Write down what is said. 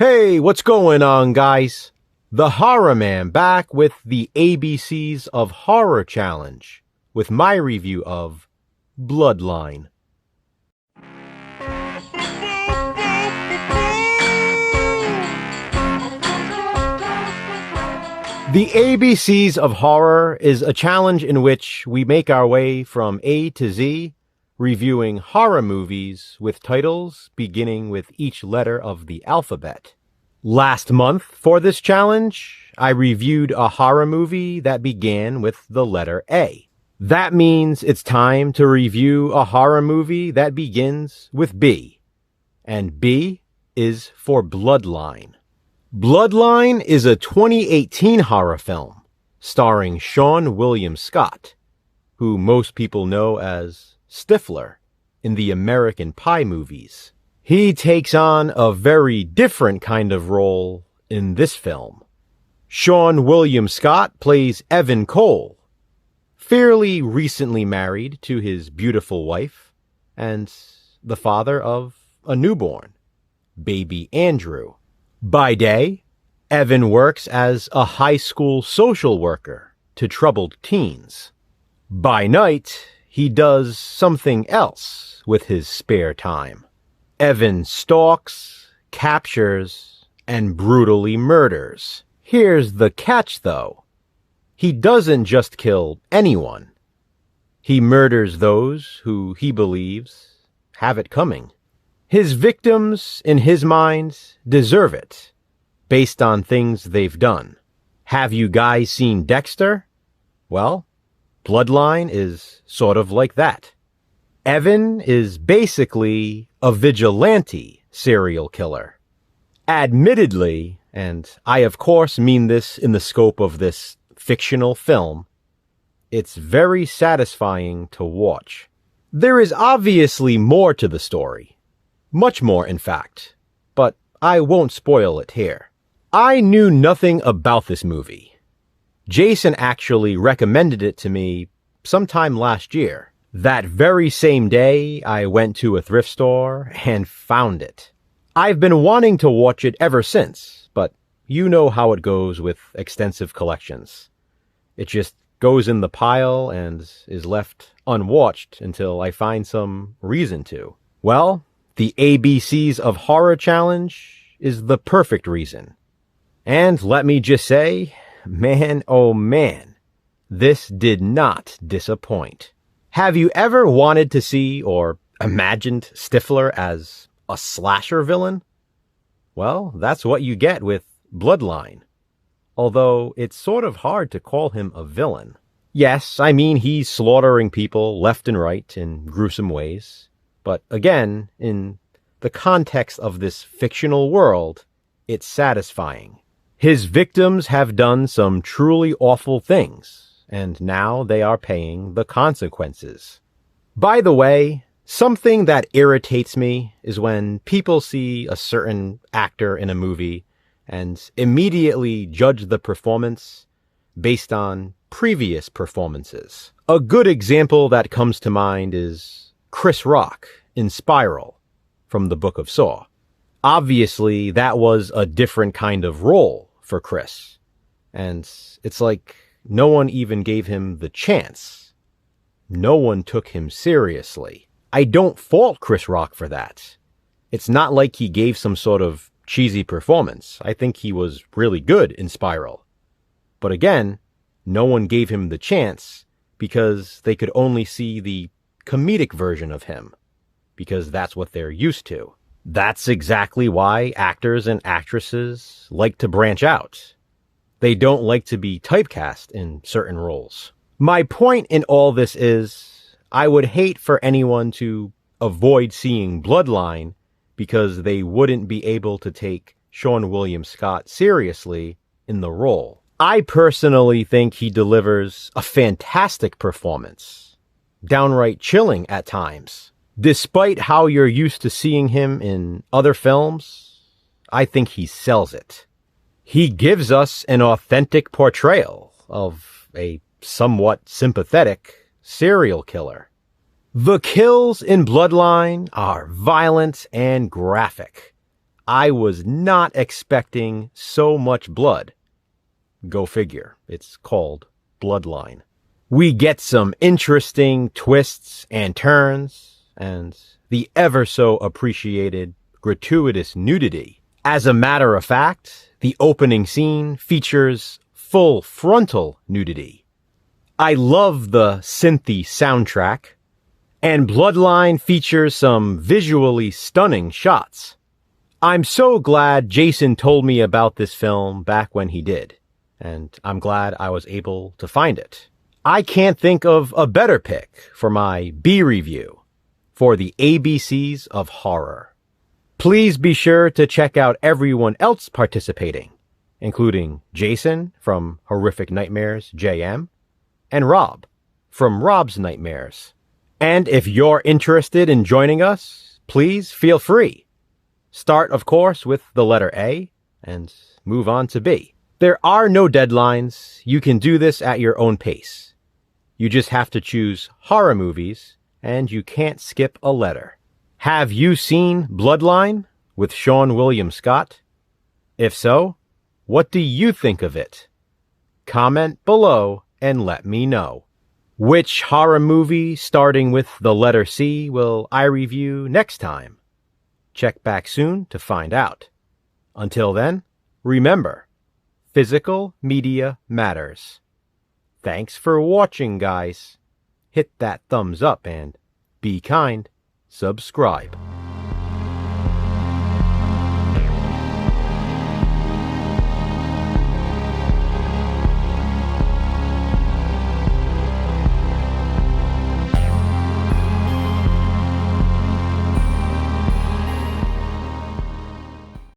Hey, what's going on, guys? The Horror Man back with the ABCs of Horror Challenge with my review of Bloodline. The ABCs of Horror is a challenge in which we make our way from A to Z, reviewing horror movies with titles beginning with each letter of the alphabet. Last month, for this challenge, I reviewed a horror movie that began with the letter A. That means it's time to review a horror movie that begins with B. And B is for Bloodline. Bloodline is a 2018 horror film starring Seann William Scott, who most people know as Stifler in the American Pie movies. He takes on a very different kind of role in this film. Seann William Scott plays Evan Cole, fairly recently married to his beautiful wife and the father of a newborn, baby Andrew. By day, Evan works as a high school social worker to troubled teens. By night, he does something else with his spare time. Evan stalks, captures, and brutally murders. Here's the catch, though. He doesn't just kill anyone. He murders those who he believes have it coming. His victims, in his mind, deserve it, based on things they've done. Have you guys seen Dexter? Well, Bloodline is sort of like that. Evan is basically a vigilante serial killer. Admittedly, and I of course mean this in the scope of this fictional film, it's very satisfying to watch. There is obviously more to the story. Much more, in fact. But I won't spoil it here. I knew nothing about this movie. Jason actually recommended it to me sometime last year. That very same day, I went to a thrift store and found it. I've been wanting to watch it ever since, but you know how it goes with extensive collections. It just goes in the pile and is left unwatched until I find some reason to. Well, the ABCs of Horror Challenge is the perfect reason. And let me just say, man, oh man, this did not disappoint. Have you ever wanted to see or imagined Stifler as a slasher villain? Well, that's what you get with Bloodline. Although it's sort of hard to call him a villain. Yes, I mean he's slaughtering people left and right in gruesome ways. But again, in the context of this fictional world, it's satisfying. His victims have done some truly awful things, and now they are paying the consequences. By the way, something that irritates me is when people see a certain actor in a movie and immediately judge the performance based on previous performances. A good example that comes to mind is Chris Rock in Spiral from the Book of Saw. Obviously, that was a different kind of role for Chris. And it's like no one even gave him the chance. No one took him seriously. I don't fault Chris Rock for that. It's not like he gave some sort of cheesy performance. I think he was really good in Spiral. But again, no one gave him the chance because they could only see the comedic version of him, because that's what they're used to. That's exactly why actors and actresses like to branch out. They don't like to be typecast in certain roles. My point in all this is, I would hate for anyone to avoid seeing Bloodline because they wouldn't be able to take Seann William Scott seriously in the role. I personally think he delivers a fantastic performance, downright chilling at times. Despite how you're used to seeing him in other films, I think he sells it. He gives us an authentic portrayal of a somewhat sympathetic serial killer. The kills in Bloodline are violent and graphic. I was not expecting so much blood. Go figure, it's called Bloodline. We get some interesting twists and turns, and the ever so appreciated gratuitous nudity. As a matter of fact, the opening scene features full frontal nudity. I love the synthy soundtrack, and Bloodline features some visually stunning shots. I'm so glad Jason told me about this film back when he did, and I'm glad I was able to find it. I can't think of a better pick for my B review for the ABCs of horror. Please be sure to check out everyone else participating, including Jason from Horrific Nightmares JM and Rob from Rob's Nightmares. And if you're interested in joining us, please feel free. Start, of course, with the letter A and move on to B. There are no deadlines. You can do this at your own pace. You just have to choose horror movies, and you can't skip a letter. Have you seen Bloodline with Sean William Scott? If so, what do you think of it? Comment below and let me know. Which horror movie starting with the letter C will I review next time? Check back soon to find out. Until then, remember, physical media matters. Thanks for watching, guys. Hit that thumbs up and be kind. Subscribe.